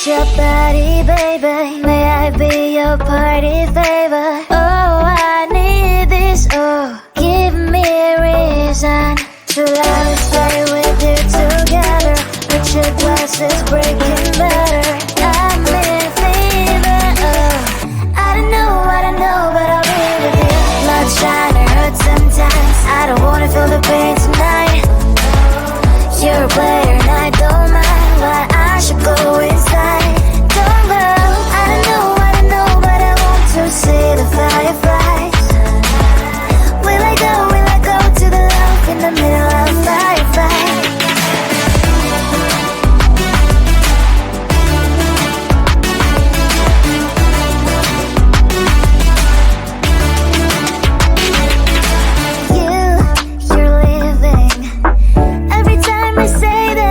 your body, baby. May I be your party favor? Oh, I need this. Oh, give me a reason to let me stay with you together. With your glasses breaking better. I'm in fever. Oh, I don't know, but I'll be with you. Blood shine, it hurts sometimes. I don't wanna feel the pain tonight. You're a player and I don't mind, but I should go inside. Don't go. I don't know, but I want to see the fireflies. Will I go to the love in the middle of fireflies? You're leaving. Every time I say that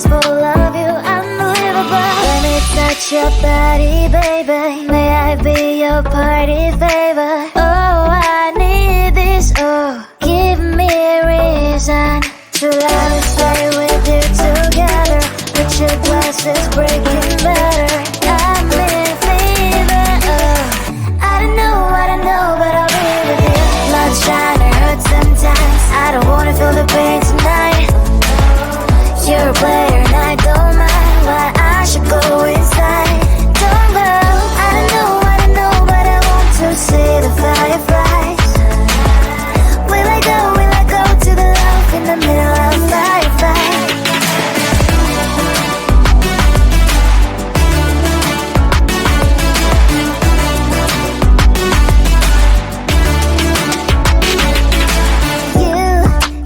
is full of you, unbelievable. Let me touch your body, baby. May I be your party favor? Oh, I need this, oh, give me a reason to love and stay with you together. With your glasses breaking better, I'm in fever, oh. I don't know, but I'll be with you. Love's trying to hurt sometimes. I don't wanna feel the pain tonight. You're a player and I don't mind, but I should go inside. Don't go. I don't know, but I want to see the fireflies. Will I go to the love in the middle of fireflies?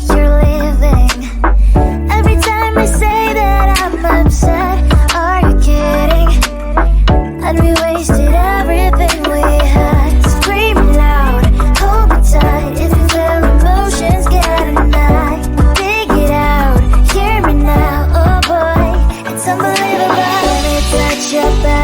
You're leaving. Every time I say that I'm upset, are you kidding? And we wasted everything we had. Screaming loud, hold me tight. If you feel emotions, get a knife. Dig it out, hear me now, oh boy, it's unbelievable. Let me touch your back.